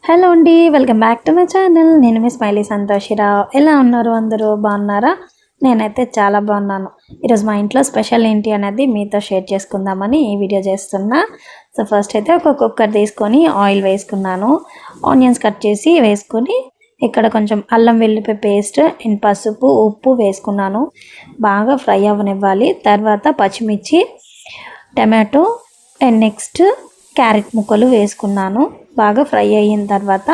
Hello అండి, welcome back to my channel. నేను మీ smiley సంతోషిరావు. ఎలా ఉన్నారు? అందరూ బాగున్నారా? నేనైతే చాలా బాగున్నాను. ఈరోజు మా ఇంట్లో స్పెషల్ ఏంటి అనేది మీతో షేర్ చేసుకుందామని ఈ వీడియో చేస్తున్నా. సో ఫస్ట్ అయితే ఒక కుక్కర్ తీసుకొని ఆయిల్ వేసుకున్నాను. ఆనియన్స్ కట్ చేసి వేసుకొని ఇక్కడ కొంచెం అల్లం వెల్లుల్లి పేస్ట్, పసుపు, ఉప్పు వేసుకున్నాను. బాగా ఫ్రై అవ్వనివ్వాలి. తర్వాత పచ్చిమిర్చి, టమాటో అండ్ నెక్స్ట్ క్యారెట్ ముక్కలు వేసుకున్నాను. బాగా ఫ్రై అయిన తర్వాత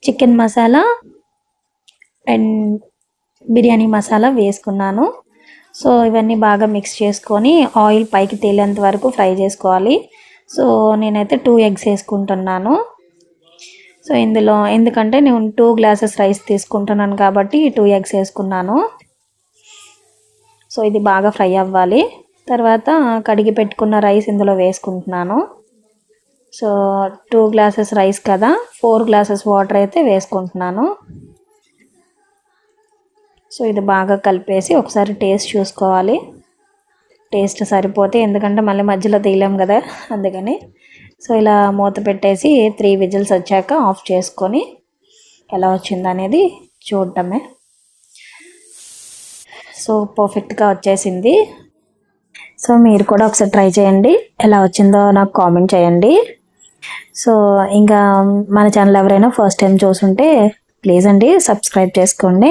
చికెన్ మసాలా అండ్ బిర్యానీ మసాలా వేసుకున్నాను. సో ఇవన్నీ బాగా మిక్స్ చేసుకొని ఆయిల్ పైకి తేలేంత వరకు ఫ్రై చేసుకోవాలి. సో నేనైతే 2 ఎగ్స్ వేసుకుంటున్నాను. సో ఇందులో ఎందుకంటే నేను 2 గ్లాసెస్ రైస్ తీసుకుంటున్నాను కాబట్టి 2 ఎగ్స్ వేసుకున్నాను. సో ఇది బాగా ఫ్రై అవ్వాలి. తర్వాత కడిగి పెట్టుకున్న రైస్ ఇందులో వేసుకుంటున్నాను. సో 2 గ్లాసెస్ రైస్ కదా, 4 గ్లాసెస్ వాటర్ అయితే వేసుకుంటున్నాను. సో ఇది బాగా కలిపేసి ఒకసారి టేస్ట్ చూసుకోవాలి. టేస్ట్ సరిపోతే, ఎందుకంటే మళ్ళీ మధ్యలో తీయలేం కదా, అందుకని. సో ఇలా మూత పెట్టేసి 3 విజిల్స్ వచ్చాక ఆఫ్ చేసుకొని ఎలా వచ్చిందనేది చూడటమే. సో పర్ఫెక్ట్గా వచ్చేసింది. సో మీరు కూడా ఒకసారి ట్రై చేయండి. ఎలా వచ్చిందో నాకు కామెంట్ చేయండి. సో ఇంకా మన ఛానల్ ఎవరైనా ఫస్ట్ టైం చూసుంటే ప్లీజ్ అండి సబ్స్క్రైబ్ చేసుకోండి.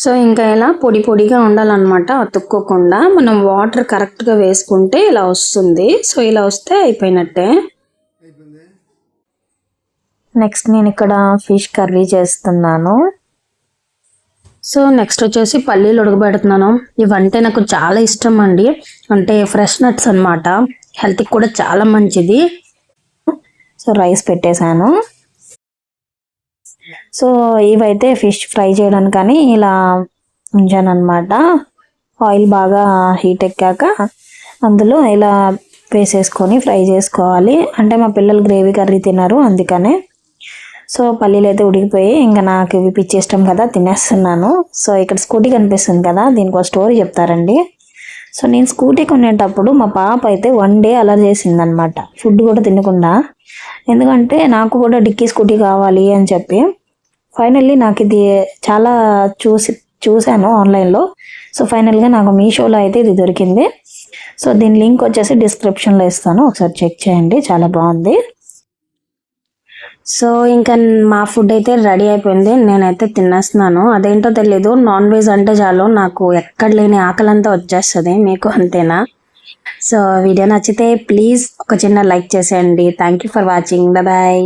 సో ఇంకా ఇలా పొడి పొడిగా ఉండాలన్నమాట, అతుక్కోకుండా. మనం వాటర్ కరెక్ట్గా వేసుకుంటే ఇలా వస్తుంది. సో ఇలా వస్తే అయిపోయినట్టే. నెక్స్ట్ నేను ఇక్కడ ఫిష్ కర్రీ చేస్తున్నాను. సో నెక్స్ట్ వచ్చేసి పల్లీలు ఉడకబెడుతున్నాను. ఇవంటే నాకు చాలా ఇష్టం అండి. అంటే ఫ్రెష్ నట్స్ అనమాట, హెల్త్కి కూడా చాలా మంచిది. సో రైస్ పెట్టేశాను. సో ఇవైతే ఫిష్ ఫ్రై చేయడానికని ఇలా ఉంచాను అనమాట. ఆయిల్ బాగా హీట్ ఎక్కాక అందులో ఇలా వేసేసుకొని ఫ్రై చేసుకోవాలి. అంటే మా పిల్లలు గ్రేవీ కర్రీ తినరు, అందుకనే. సో పల్లీలు అయితే ఉడికిపోయి, ఇంకా నాకు ఇవి పిచ్చి ఇష్టం కదా, తినేస్తున్నాను. సో ఇక్కడ స్కూటీ కనిపిస్తుంది కదా, దీనికి ఒక స్టోరీ చెప్తారండి. సో నేను స్కూటీ కొనేటప్పుడు మా పాప అయితే 1 డే అలా చేసిందనమాట, ఫుడ్ కూడా తినకుండా. ఎందుకంటే నాకు కూడా డిక్కీ స్కూటీ కావాలి అని చెప్పి. ఫైనల్లీ నాకు ఇది చాలా చూశాను ఆన్లైన్లో. సో ఫైనల్గా నాకు మీషోలో అయితే ఇది దొరికింది. సో దీని లింక్ వచ్చేసి డిస్క్రిప్షన్లో ఇస్తాను, ఒకసారి చెక్ చేయండి, చాలా బాగుంది. సో ఇంకా మా ఫుడ్ అయితే రెడీ అయిపోయింది. నేనైతే తినేస్తున్నాను. అదేంటో తెలీదు, నాన్ వెజ్ అంటే చాలు నాకు ఎక్కడ లేని ఆకలంతా వచ్చేస్తుంది. మీకు అంతేనా? సో వీడియో నచ్చితే ప్లీజ్ ఒక చిన్న లైక్ చేసేయండి. Thank you for watching. Bye.